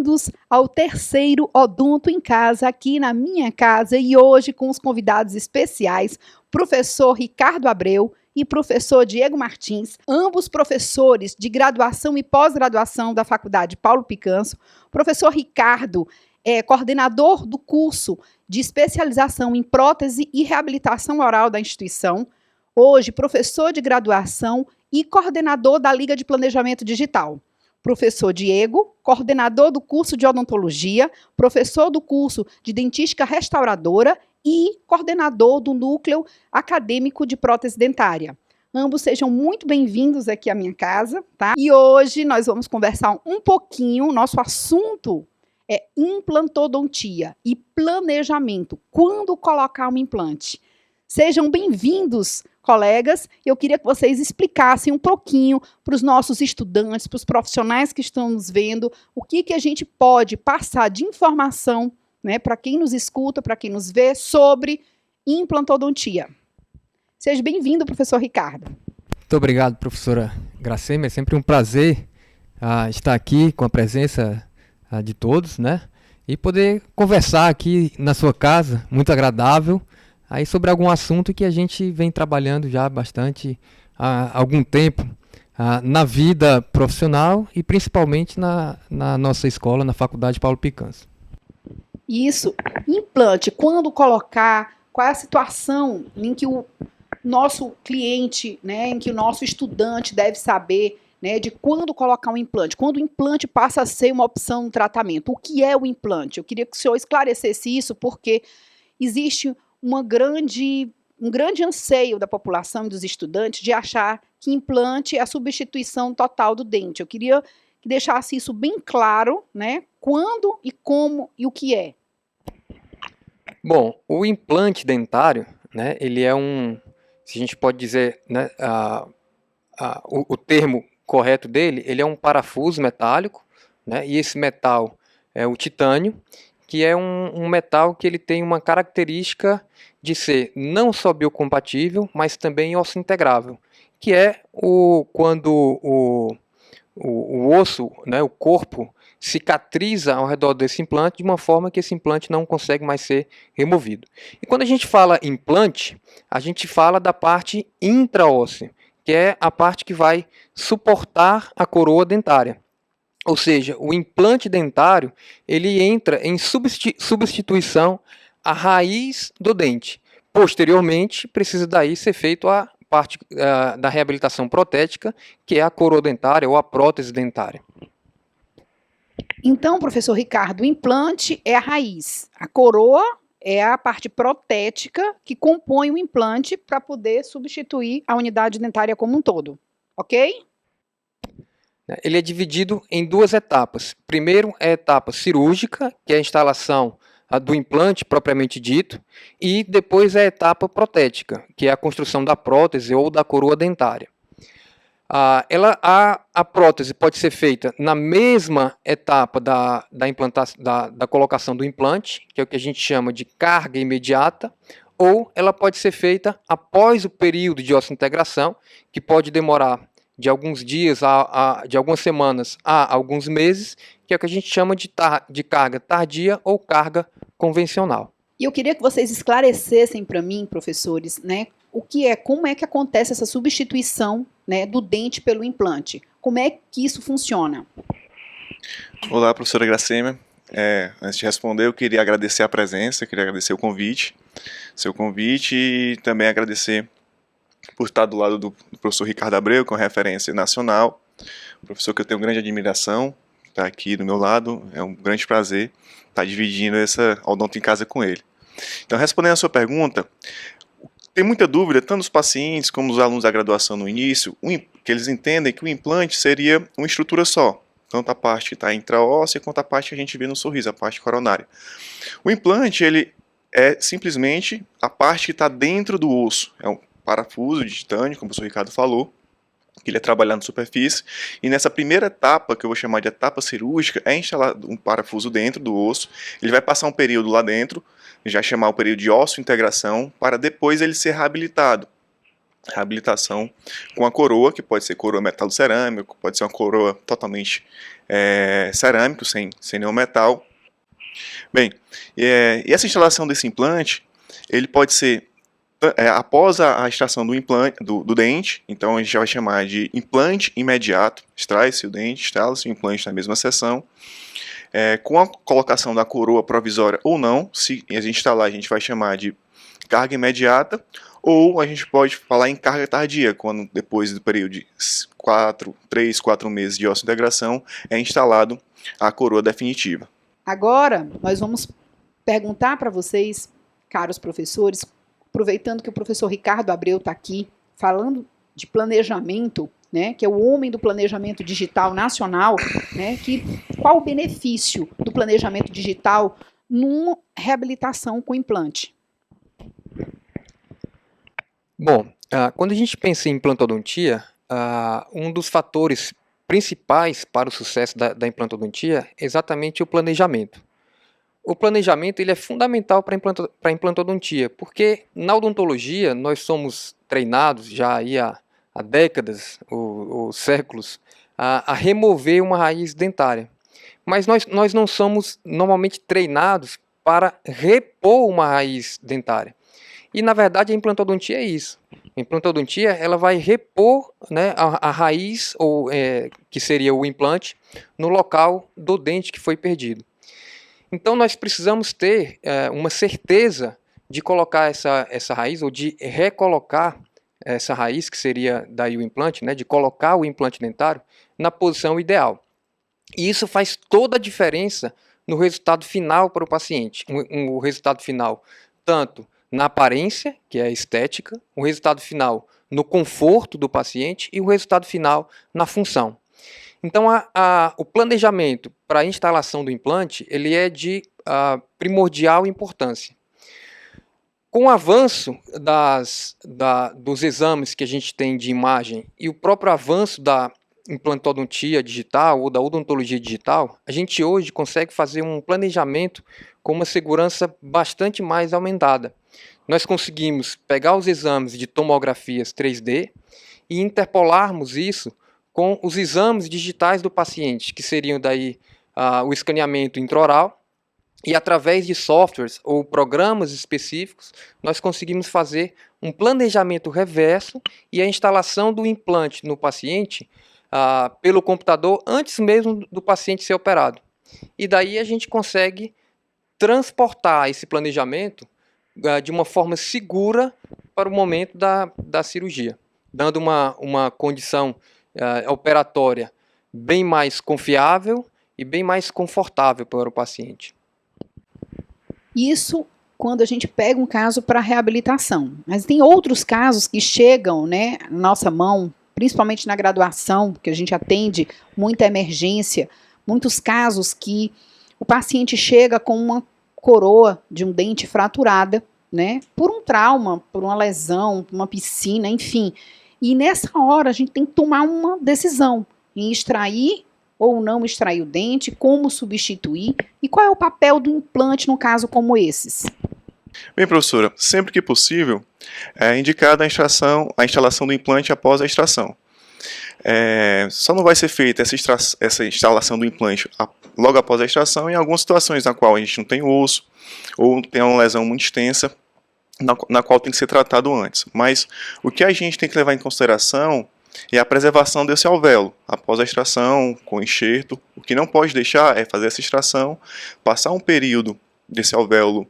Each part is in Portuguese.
bem-vindos ao terceiro Odonto em Casa, aqui na minha casa, e hoje com os convidados especiais, professor Ricardo Abreu e professor Diego Martins, ambos professores de graduação e pós-graduação da Faculdade Paulo Picanso. Professor Ricardo é coordenador do curso de especialização em prótese e reabilitação oral da instituição, hoje professor de graduação e coordenador da Liga de Planejamento Digital. Professor Diego, coordenador do curso de odontologia, professor do curso de dentística restauradora e coordenador do núcleo acadêmico de prótese dentária. Ambos sejam muito bem-vindos aqui à minha casa, tá? E hoje nós vamos conversar um pouquinho, nosso assunto é implantodontia e planejamento, quando colocar um implante. Sejam bem-vindos, colegas. Eu queria que vocês explicassem um pouquinho para os nossos estudantes, para os profissionais que estão nos vendo, o que a gente pode passar de informação, né, para quem nos escuta, para quem nos vê, sobre implantodontia. Seja bem-vindo, professor Ricardo. Muito obrigado, professora Gracema. É sempre um prazer estar aqui com a presença de todos, né? E poder conversar aqui na sua casa, muito agradável, aí sobre algum assunto que a gente vem trabalhando já bastante há algum tempo na vida profissional e principalmente na nossa escola, na Faculdade Paulo Picanso. Isso. Implante, quando colocar, qual é a situação em que o nosso cliente, né, em que o nosso estudante deve saber, né, de quando colocar um implante, quando o implante passa a ser uma opção no tratamento. O que é o implante? Eu queria que o senhor esclarecesse isso, porque existe um grande anseio da população e dos estudantes de achar que implante é a substituição total do dente. Eu queria que deixasse isso bem claro, né? Quando e como e o que é. Bom, o implante dentário, né, ele é se a gente pode dizer, né, o termo correto dele, ele é um parafuso metálico, né, e esse metal é o titânio, que é um metal que ele tem uma característica de ser não só biocompatível, mas também osso-integrável, que é quando o osso, né, o corpo, cicatriza ao redor desse implante de uma forma que esse implante não consegue mais ser removido. E quando a gente fala implante, a gente fala da parte intraóssea, que é a parte que vai suportar a coroa dentária. Ou seja, o implante dentário ele entra em substituição à raiz do dente. Posteriormente, precisa daí ser feito a parte da reabilitação protética, que é a coroa dentária ou a prótese dentária. Então, professor Ricardo, o implante é a raiz, a coroa é a parte protética que compõe o implante para poder substituir a unidade dentária como um todo, ok? Ele é dividido em duas etapas. Primeiro é a etapa cirúrgica, que é a instalação do implante propriamente dito, e depois é a etapa protética, que é a construção da prótese ou da coroa dentária. A prótese pode ser feita na mesma etapa da implantação, da colocação do implante, que é o que a gente chama de carga imediata, ou ela pode ser feita após o período de osseointegração, que pode demorar de alguns dias, de algumas semanas a alguns meses, que é o que a gente chama de carga tardia ou carga convencional. E eu queria que vocês esclarecessem para mim, professores, né, como é que acontece essa substituição, né, do dente pelo implante? Como é que isso funciona? Olá, professora Gracema. Antes de responder, eu queria agradecer a presença, queria agradecer seu convite e também agradecer por estar do lado do professor Ricardo Abreu, com referência nacional, professor que eu tenho grande admiração, está aqui do meu lado, é um grande prazer estar dividindo essa Odonto em Casa com ele. Então, respondendo a sua pergunta, tem muita dúvida, tanto os pacientes como os alunos da graduação no início, que eles entendem que o implante seria uma estrutura só, tanto a parte que está intraóssea quanto a parte que a gente vê no sorriso, a parte coronária. O implante, ele é simplesmente a parte que está dentro do osso, é um parafuso de titânio, como o professor Ricardo falou, que ele é trabalhado na superfície, e nessa primeira etapa, que eu vou chamar de etapa cirúrgica, é instalado um parafuso dentro do osso, ele vai passar um período lá dentro, já chamar o período de osso-integração, para depois ele ser reabilitado. reabilitação com a coroa, que pode ser coroa metalo-cerâmico, pode ser uma coroa totalmente cerâmico, sem nenhum metal. Bem, e essa instalação desse implante, ele pode ser após a extração do implante do dente. Então a gente já vai chamar de implante imediato. Extrai-se o dente, instala-se o implante na mesma sessão. Com a colocação da coroa provisória ou não, se a gente instalar, a gente vai chamar de carga imediata, ou a gente pode falar em carga tardia, quando depois do período de 3, 4 meses de osseointegração é instalado a coroa definitiva. Agora, nós vamos perguntar para vocês, caros professores, aproveitando que o professor Ricardo Abreu está aqui, falando de planejamento, né, que é o homem do planejamento digital nacional, né, qual o benefício do planejamento digital numa reabilitação com implante? Bom, quando a gente pensa em implantodontia, um dos fatores principais para o sucesso da implantodontia é exatamente o planejamento. O planejamento ele é fundamental para a implantodontia, porque na odontologia nós somos treinados já aí há décadas ou séculos a remover uma raiz dentária. Mas nós não somos normalmente treinados para repor uma raiz dentária. E na verdade a implantodontia é isso. A implantodontia ela vai repor, né, a raiz, que seria o implante, no local do dente que foi perdido. Então nós precisamos ter uma certeza de colocar essa raiz, ou de recolocar essa raiz, que seria daí o implante, né, de colocar o implante dentário na posição ideal. E isso faz toda a diferença no resultado final para o paciente. O resultado final tanto na aparência, que é a estética, o resultado final no conforto do paciente e o resultado final na função. Então, o planejamento para a instalação do implante ele é de primordial importância. Com o avanço dos exames que a gente tem de imagem e o próprio avanço da implantodontia digital ou da odontologia digital, a gente hoje consegue fazer um planejamento com uma segurança bastante mais aumentada. Nós conseguimos pegar os exames de tomografias 3D e interpolarmos isso com os exames digitais do paciente, que seriam daí o escaneamento intraoral, e através de softwares ou programas específicos, nós conseguimos fazer um planejamento reverso e a instalação do implante no paciente pelo computador antes mesmo do paciente ser operado. E daí a gente consegue transportar esse planejamento de uma forma segura para o momento da cirurgia, dando uma condição operatória bem mais confiável e bem mais confortável para o paciente. Isso quando a gente pega um caso para reabilitação. Mas tem outros casos que chegam, né, na nossa mão, principalmente na graduação, que a gente atende muita emergência, muitos casos que o paciente chega com uma coroa de um dente fraturada, né, por um trauma, por uma lesão, por uma piscina, enfim. E nessa hora a gente tem que tomar uma decisão em extrair ou não extrair o dente, como substituir e qual é o papel do implante num caso como esses. Bem, professora, sempre que possível, é indicada a instalação do implante após a extração. Só não vai ser feita essa instalação do implante logo após a extração em algumas situações na qual a gente não tem osso ou tem uma lesão muito extensa, na qual tem que ser tratado antes. Mas o que a gente tem que levar em consideração é a preservação desse alvéolo após a extração, com enxerto. O que não pode deixar é fazer essa extração, passar um período desse alvéolo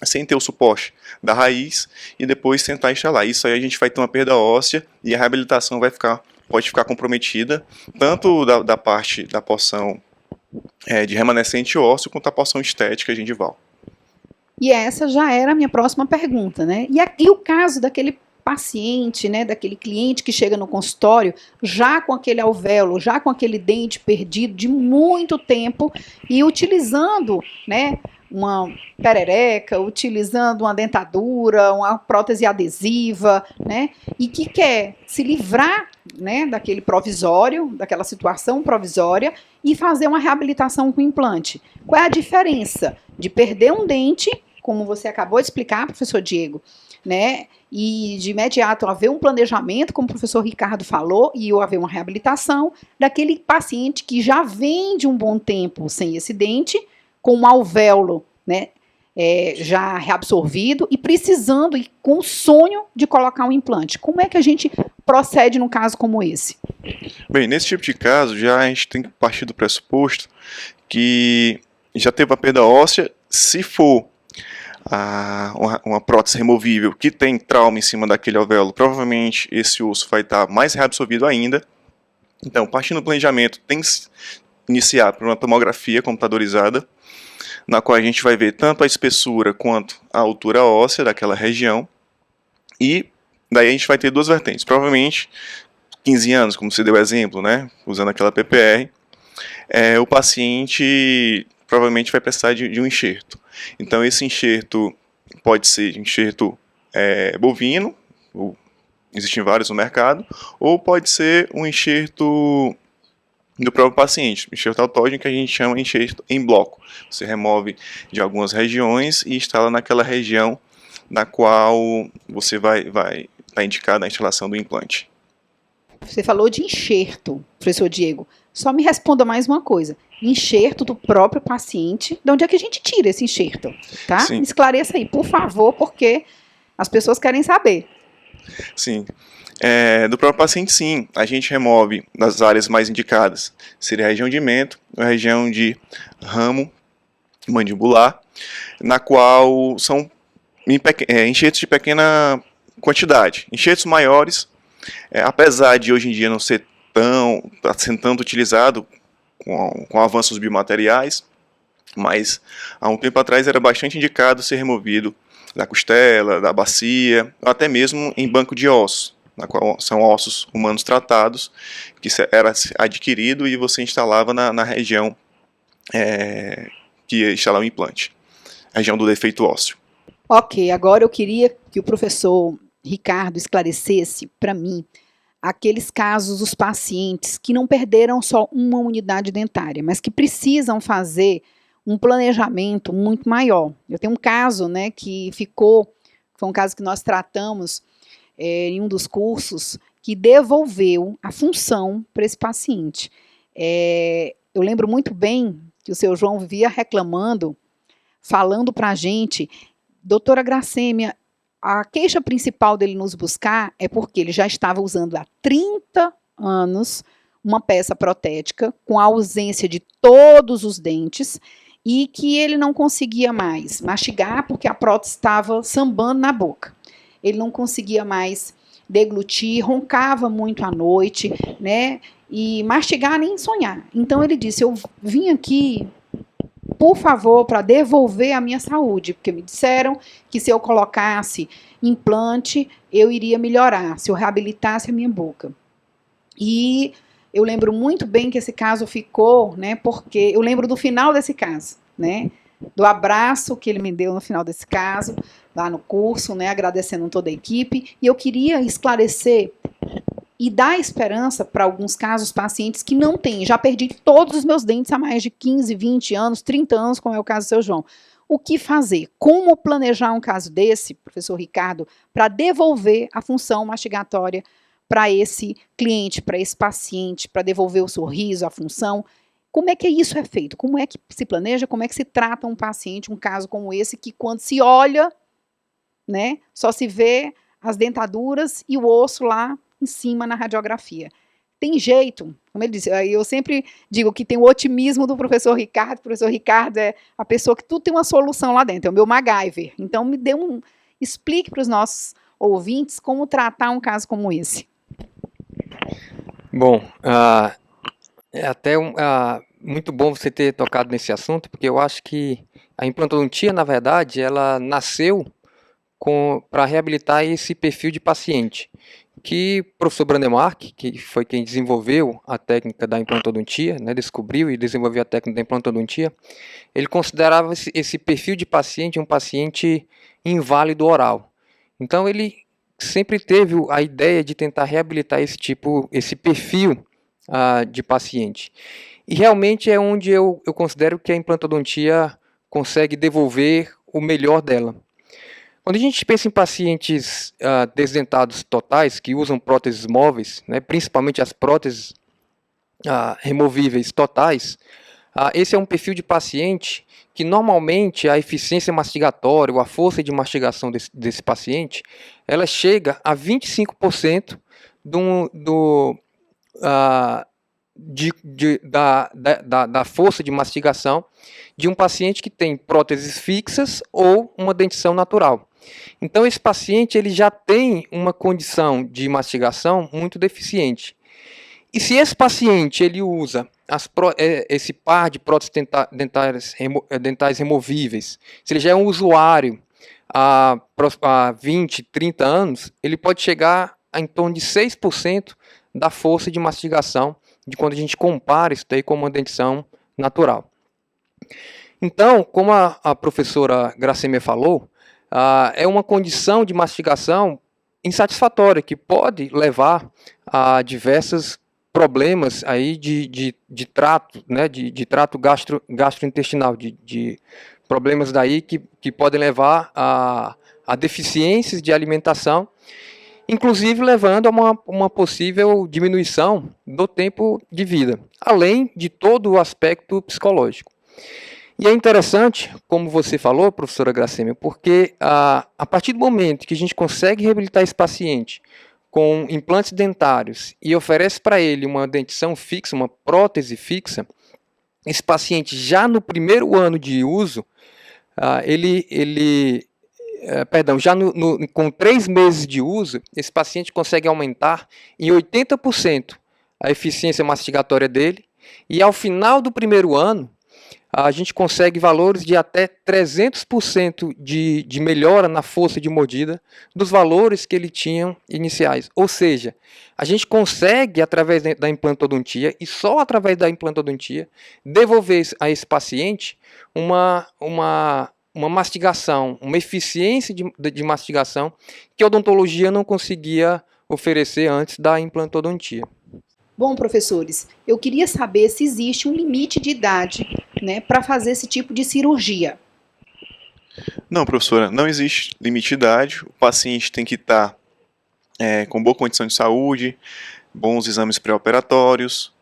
sem ter o suporte da raiz e depois tentar instalar. Isso aí a gente vai ter uma perda óssea e a reabilitação pode ficar comprometida, tanto da parte da porção de remanescente ósseo quanto a porção estética gengival. E essa já era a minha próxima pergunta, né? E o caso daquele paciente, né, daquele cliente que chega no consultório já com aquele alvéolo, já com aquele dente perdido de muito tempo e utilizando, né, uma perereca, utilizando uma dentadura, uma prótese adesiva, né, e que quer se livrar, né, daquele provisório, daquela situação provisória e fazer uma reabilitação com implante. Qual é a diferença de perder um dente, como você acabou de explicar, professor Diego, né, e de imediato haver um planejamento, como o professor Ricardo falou, e haver uma reabilitação daquele paciente que já vem de um bom tempo sem esse dente, com um alvéolo, né, já reabsorvido e precisando e com o sonho de colocar um implante. Como é que a gente procede num caso como esse? Bem, nesse tipo de caso, já a gente tem que partir do pressuposto que já teve a perda óssea. Se for uma prótese removível que tem trauma em cima daquele alvéolo, provavelmente esse osso vai estar mais reabsorvido ainda. Então, partindo do planejamento, tem que iniciar por uma tomografia computadorizada, na qual a gente vai ver tanto a espessura quanto a altura óssea daquela região. E daí a gente vai ter duas vertentes. Provavelmente, 15 anos, como você deu exemplo, né, usando aquela PPR, o paciente provavelmente vai precisar de um enxerto. Então, esse enxerto pode ser enxerto bovino, existem vários no mercado, ou pode ser um enxerto do próprio paciente, enxerto autógeno, que a gente chama de enxerto em bloco. Você remove de algumas regiões e instala naquela região na qual você vai estar indicada a instalação do implante. Você falou de enxerto, professor Diego. Só me responda mais uma coisa. Enxerto do próprio paciente. De onde é que a gente tira esse enxerto? Tá? Sim. Me esclareça aí, por favor, porque as pessoas querem saber. Sim. Do próprio paciente, sim. A gente remove das áreas mais indicadas. Seria a região de mento, a região de ramo mandibular, na qual são enxertos de pequena quantidade. Enxertos maiores, apesar de hoje em dia não ser está sendo tanto utilizado com avanços biomateriais, mas há um tempo atrás era bastante indicado ser removido da costela, da bacia, até mesmo em banco de ossos, na qual são ossos humanos tratados, que era adquirido e você instalava na região que ia instalar o implante, a região do defeito ósseo. Ok, agora eu queria que o professor Ricardo esclarecesse para mim aqueles casos dos pacientes que não perderam só uma unidade dentária, mas que precisam fazer um planejamento muito maior. Eu tenho um caso, né, foi um caso que nós tratamos em um dos cursos, que devolveu a função para esse paciente. Eu lembro muito bem que o seu João vivia reclamando, falando para a gente, doutora Gracêmia, a queixa principal dele nos buscar é porque ele já estava usando há 30 anos uma peça protética com a ausência de todos os dentes e que ele não conseguia mais mastigar porque a prótese estava sambando na boca. Ele não conseguia mais deglutir, roncava muito à noite, né? E mastigar nem sonhar. Então ele disse, eu vim aqui, por favor, para devolver a minha saúde, porque me disseram que se eu colocasse implante, eu iria melhorar, se eu reabilitasse a minha boca. E eu lembro muito bem que esse caso ficou, né, porque eu lembro do final desse caso, né, do abraço que ele me deu no final desse caso, lá no curso, né, agradecendo toda a equipe, e eu queria esclarecer e dar esperança para alguns casos, pacientes que não têm. Já perdi todos os meus dentes há mais de 15, 20 anos, 30 anos, como é o caso do seu João. O que fazer? Como planejar um caso desse, professor Ricardo, para devolver a função mastigatória para esse cliente, para esse paciente, para devolver o sorriso, a função? Como é que isso é feito? Como é que se planeja? Como é que se trata um paciente, um caso como esse, que quando se olha, né, só se vê as dentaduras e o osso lá em cima na radiografia. Tem jeito, como ele disse, eu sempre digo que tem o otimismo do professor Ricardo. O professor Ricardo é a pessoa que tudo tem uma solução lá dentro, é o meu MacGyver. Então explique para os nossos ouvintes como tratar um caso como esse. Bom, é até muito bom você ter tocado nesse assunto, porque eu acho que a implantodontia, na verdade, ela nasceu para reabilitar esse perfil de paciente, que o professor Brandemark, que foi quem desenvolveu a técnica da implantodontia, né, descobriu e desenvolveu a técnica da implantodontia, ele considerava esse perfil de paciente um paciente inválido oral. Então ele sempre teve a ideia de tentar reabilitar esse perfil de paciente. E realmente é onde eu considero que a implantodontia consegue devolver o melhor dela. Quando a gente pensa em pacientes desdentados totais, que usam próteses móveis, né, principalmente as próteses removíveis totais, esse é um perfil de paciente que normalmente a eficiência mastigatória ou a força de mastigação desse paciente, ela chega a 25% da força de mastigação de um paciente que tem próteses fixas ou uma dentição natural. Então esse paciente ele já tem uma condição de mastigação muito deficiente. E se esse paciente ele usa esse par de próteses dentais removíveis, se ele já é um usuário há 20, 30 anos, ele pode chegar a em torno de 6% da força de mastigação de quando a gente compara isso daí com uma dentição natural. Então, como a professora Gracemia falou, é uma condição de mastigação insatisfatória que pode levar a diversos problemas aí de trato, né, de trato gastrointestinal, de problemas daí que podem levar a deficiências de alimentação, inclusive levando a uma possível diminuição do tempo de vida, além de todo o aspecto psicológico. E é interessante, como você falou, professora Gracemia, porque a partir do momento que a gente consegue reabilitar esse paciente com implantes dentários e oferece para ele uma dentição fixa, uma prótese fixa, esse paciente já no primeiro ano de uso, com 3 meses de uso, esse paciente consegue aumentar em 80% a eficiência mastigatória dele, e ao final do primeiro ano, a gente consegue valores de até 300% de melhora na força de mordida dos valores que ele tinha iniciais. Ou seja, a gente consegue, através da implantodontia, e só através da implantodontia, devolver a esse paciente uma mastigação, uma eficiência de mastigação que a odontologia não conseguia oferecer antes da implantodontia. Bom, professores, eu queria saber se existe um limite de idade, né, para fazer esse tipo de cirurgia. Não, professora, não existe limite de idade. O paciente tem que estar com boa condição de saúde, bons exames pré-operatórios.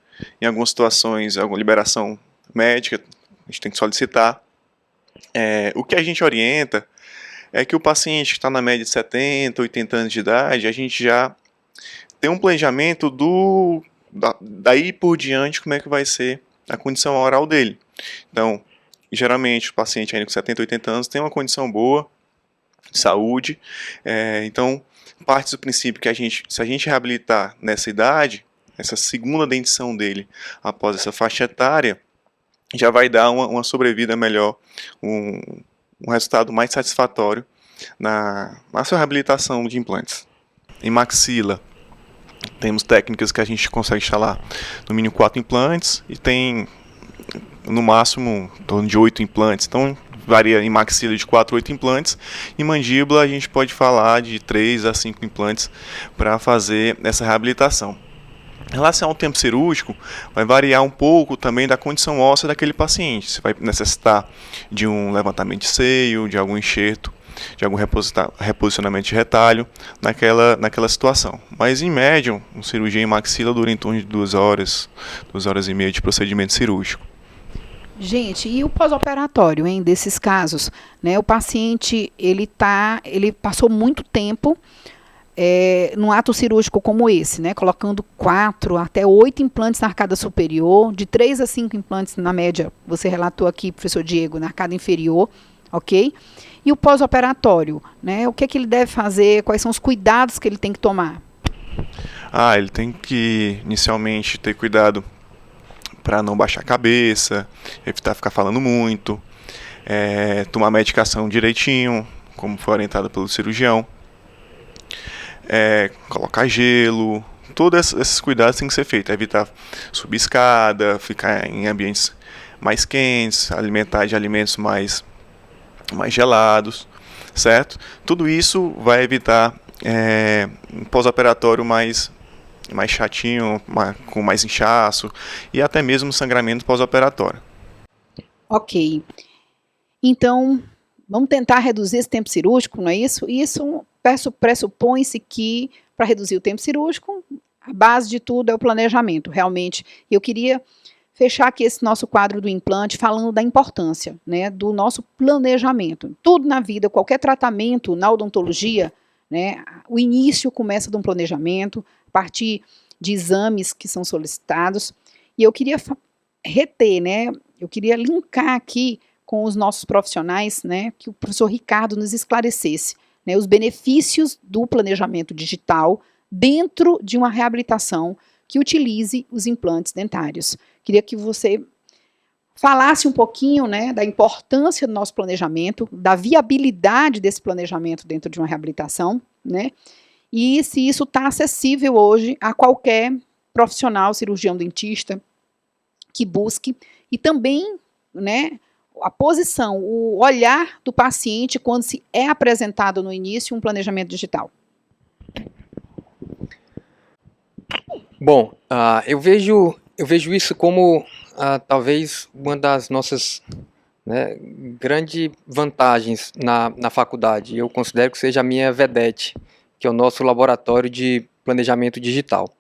Em algumas situações, alguma liberação médica, a gente tem que solicitar. O que a gente orienta é que o paciente que está na média de 70, 80 anos de idade, a gente já tem um planejamento daí por diante como é que vai ser a condição oral dele. Então, geralmente o paciente ainda com 70, 80 anos tem uma condição boa de saúde, então parte do princípio que se a gente reabilitar nessa idade, essa segunda dentição dele após essa faixa etária, já vai dar uma sobrevida melhor, um resultado mais satisfatório na sua reabilitação de implantes. Em maxila, temos técnicas que a gente consegue instalar no mínimo 4 implantes e tem no máximo em torno de 8 implantes. Então varia em maxila de 4 a 8 implantes. Em mandíbula a gente pode falar de 3 a 5 implantes para fazer essa reabilitação. Em relação ao tempo cirúrgico, vai variar um pouco também da condição óssea daquele paciente. Você vai necessitar de um levantamento de seio, de algum enxerto, de algum reposicionamento de retalho naquela situação. Mas em média, uma cirurgia em maxila dura em torno de 2 horas e meia de procedimento cirúrgico. Gente, e o pós-operatório, hein, desses casos, né? O paciente, ele passou muito tempo num ato cirúrgico como esse, né, colocando 4 até 8 implantes na arcada superior, de 3 a 5 implantes na média, você relatou aqui, professor Diego, na arcada inferior, ok? E o pós-operatório, né, o que é que ele deve fazer, quais são os cuidados que ele tem que tomar? Ele tem que, inicialmente, ter cuidado para não baixar a cabeça, evitar ficar falando muito, tomar medicação direitinho, como foi orientado pelo cirurgião, colocar gelo, todos esses cuidados têm que ser feitos, evitar subir escada, ficar em ambientes mais quentes, alimentar de alimentos mais gelados, certo? Tudo isso vai evitar um pós-operatório mais chatinho, com mais inchaço e até mesmo sangramento pós-operatório. Ok. Então, vamos tentar reduzir esse tempo cirúrgico, não é isso? E isso pressupõe-se que, para reduzir o tempo cirúrgico, a base de tudo é o planejamento, realmente. Eu queria fechar aqui esse nosso quadro do implante falando da importância, né, do nosso planejamento. Tudo na vida, qualquer tratamento na odontologia, né, o início começa de um planejamento, a partir de exames que são solicitados. E eu queria reter, né, eu queria linkar aqui com os nossos profissionais, né, que o professor Ricardo nos esclarecesse, né, os benefícios do planejamento digital dentro de uma reabilitação que utilize os implantes dentários. Queria que você falasse um pouquinho, né, da importância do nosso planejamento, da viabilidade desse planejamento dentro de uma reabilitação, né, e se isso está acessível hoje a qualquer profissional, cirurgião dentista, que busque, e também, né, a posição, o olhar do paciente quando se é apresentado no início um planejamento digital. Bom, eu vejo isso como talvez uma das nossas, né, grandes vantagens na faculdade. Eu considero que seja a minha vedete, que é o nosso laboratório de planejamento digital.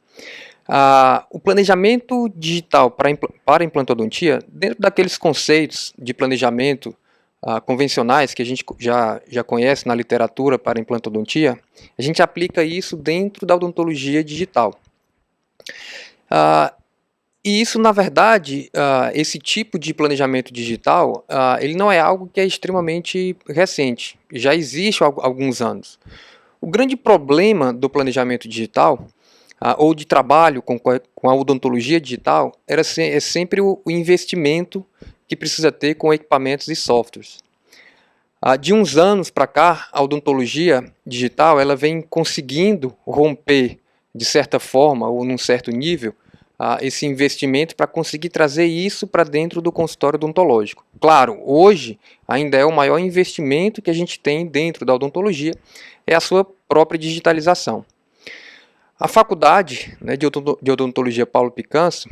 O planejamento digital para implantodontia, dentro daqueles conceitos de planejamento convencionais que a gente já conhece na literatura para implantodontia, a gente aplica isso dentro da odontologia digital. E isso, na verdade, esse tipo de planejamento digital, ele não é algo que é extremamente recente, já existe há alguns anos. O grande problema do planejamento digital, ou de trabalho com a odontologia digital, é sempre o investimento que precisa ter com equipamentos e softwares. De uns anos para cá, a odontologia digital ela vem conseguindo romper, de certa forma, ou num certo nível, esse investimento para conseguir trazer isso para dentro do consultório odontológico. Claro, hoje ainda é o maior investimento que a gente tem dentro da odontologia, é a sua própria digitalização. A faculdade, né, de odontologia Paulo Picanso,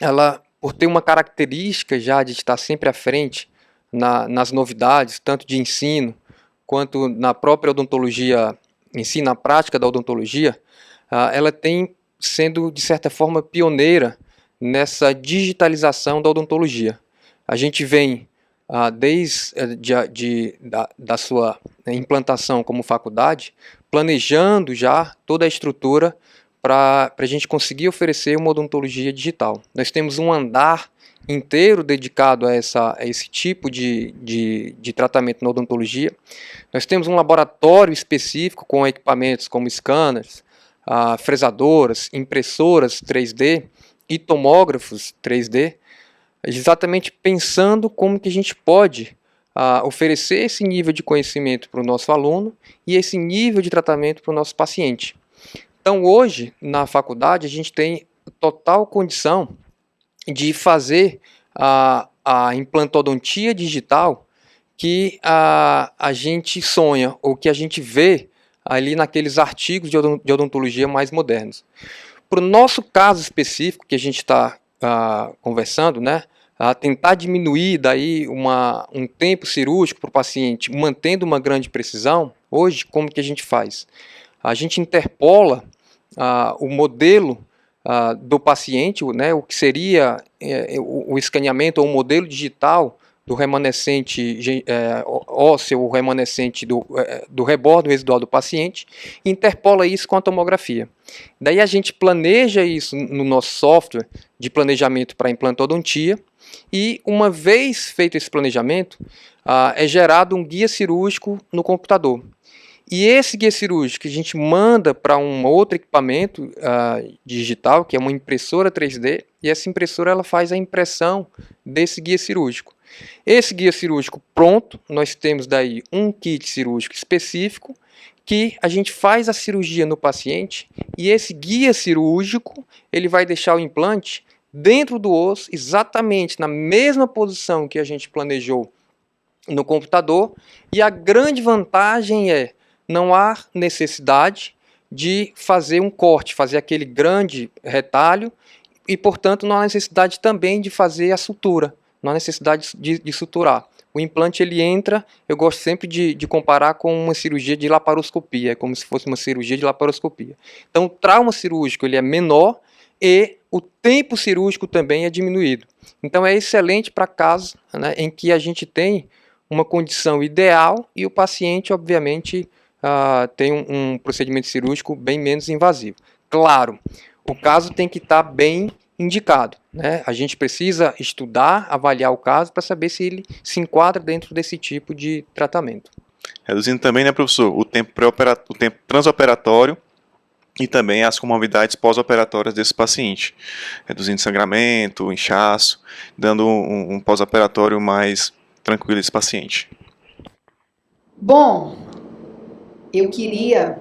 ela, por ter uma característica já de estar sempre à frente nas novidades, tanto de ensino, quanto na própria odontologia em si, na prática da odontologia, ela tem sendo, de certa forma, pioneira nessa digitalização da odontologia. A gente vem, desde da sua implantação como faculdade, planejando já toda a estrutura para a gente conseguir oferecer uma odontologia digital. Nós temos um andar inteiro dedicado a esse tipo de tratamento na odontologia. Nós temos um laboratório específico com equipamentos como scanners, fresadoras, impressoras 3D e tomógrafos 3D, exatamente pensando como que a gente pode oferecer esse nível de conhecimento para o nosso aluno e esse nível de tratamento para o nosso paciente. Então hoje, na faculdade, a gente tem total condição de fazer a implantodontia digital que a gente sonha ou que a gente vê ali naqueles artigos de odontologia mais modernos. Para o nosso caso específico que a gente está conversando, né, tentar diminuir daí um tempo cirúrgico para o paciente, mantendo uma grande precisão, hoje como que a gente faz? A gente interpola o modelo do paciente, né, o que seria o escaneamento ou o modelo digital do remanescente ósseo, o remanescente do rebordo residual do paciente, e interpola isso com a tomografia. Daí a gente planeja isso no nosso software de planejamento para implantodontia, e uma vez feito esse planejamento, é gerado um guia cirúrgico no computador. E esse guia cirúrgico a gente manda para um outro equipamento digital, que é uma impressora 3D, e essa impressora ela faz a impressão desse guia cirúrgico. Esse guia cirúrgico pronto, nós temos daí um kit cirúrgico específico, que a gente faz a cirurgia no paciente, e esse guia cirúrgico ele vai deixar o implante dentro do osso, exatamente na mesma posição que a gente planejou no computador, e a grande vantagem não há necessidade de fazer um corte, fazer aquele grande retalho, e portanto não há necessidade também de fazer a sutura, não há necessidade de suturar. O implante ele entra, eu gosto sempre de comparar com uma cirurgia de laparoscopia, é como se fosse uma cirurgia de laparoscopia. Então o trauma cirúrgico ele é menor e o tempo cirúrgico também é diminuído. Então é excelente para casos, né, em que a gente tem uma condição ideal e o paciente, obviamente, tem um procedimento cirúrgico bem menos invasivo. Claro, o caso tem que estar bem indicado, né? A gente precisa estudar, avaliar o caso para saber se ele se enquadra dentro desse tipo de tratamento. Reduzindo também, né, professor, o tempo transoperatório e também as comorbidades pós-operatórias desse paciente, reduzindo sangramento, inchaço, dando um pós-operatório mais tranquilo esse paciente. Bom, eu queria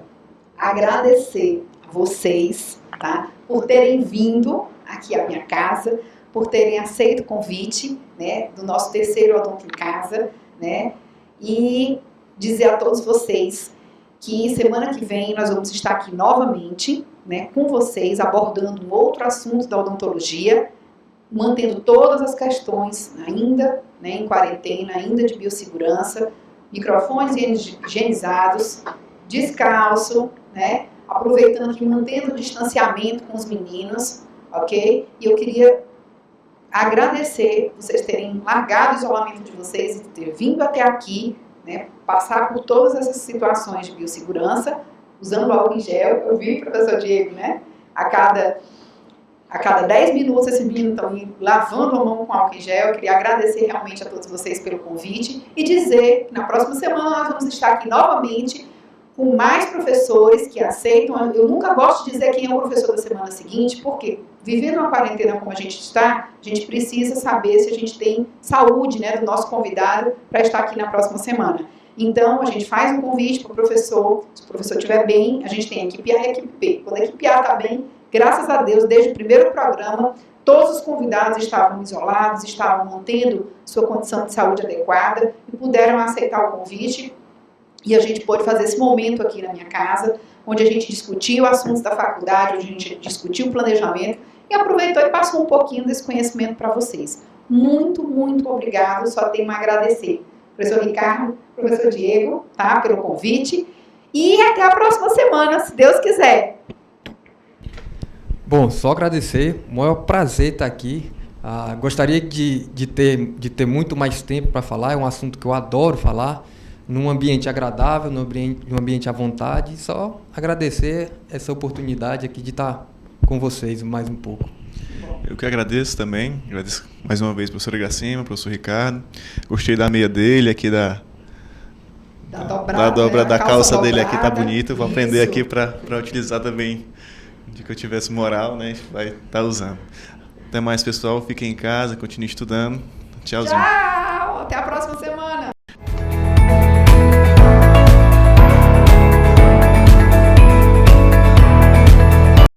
agradecer a vocês, tá, por terem vindo aqui à minha casa, por terem aceito o convite, né, do nosso terceiro Odonto em Casa, né, e dizer a todos vocês que semana que vem nós vamos estar aqui novamente, né, com vocês, abordando um outro assunto da odontologia, mantendo todas as questões ainda, né, em quarentena, ainda de biossegurança, microfones higienizados, descalço, né, aproveitando e mantendo o distanciamento com os meninos, ok? E eu queria agradecer vocês terem largado o isolamento de vocês e ter vindo até aqui, né, passar por todas essas situações de biossegurança, usando álcool em gel. Eu vi, professor Diego, né, a cada 10 minutos esses meninos estão lavando a mão com álcool em gel. Eu queria agradecer realmente a todos vocês pelo convite e dizer que na próxima semana nós vamos estar aqui novamente com mais professores que aceitam. Eu nunca gosto de dizer quem é o professor da semana seguinte, porque vivendo uma quarentena como a gente está, a gente precisa saber se a gente tem saúde, né, do nosso convidado para estar aqui na próxima semana. Então, a gente faz um convite para o professor, se o professor estiver bem, a gente tem a equipe A e a equipe B. Quando a equipe A está bem, graças a Deus, desde o primeiro programa, todos os convidados estavam isolados, estavam mantendo sua condição de saúde adequada e puderam aceitar o convite. E a gente pôde fazer esse momento aqui na minha casa, onde a gente discutiu assuntos da faculdade, onde a gente discutiu o planejamento e aproveitou e passou um pouquinho desse conhecimento para vocês. Muito, muito obrigado, só tenho a agradecer. Professor Ricardo, professor Diego, tá, pelo convite. E até a próxima semana, se Deus quiser. Bom, só agradecer, o maior prazer estar aqui. Gostaria de ter muito mais tempo para falar, é um assunto que eu adoro falar, num ambiente agradável, num ambiente à vontade. Só agradecer essa oportunidade aqui de estar com vocês mais um pouco. Eu que agradeço também, agradeço mais uma vez ao professor Iracema, professor Ricardo. Gostei da meia dele, aqui da dobra da calça dele aqui, tá bonito. Vou aprender aqui para utilizar também. De que eu tivesse moral, né, a gente vai estar usando. Até mais, pessoal. Fiquem em casa, continue estudando. Tchauzinho. Tchau.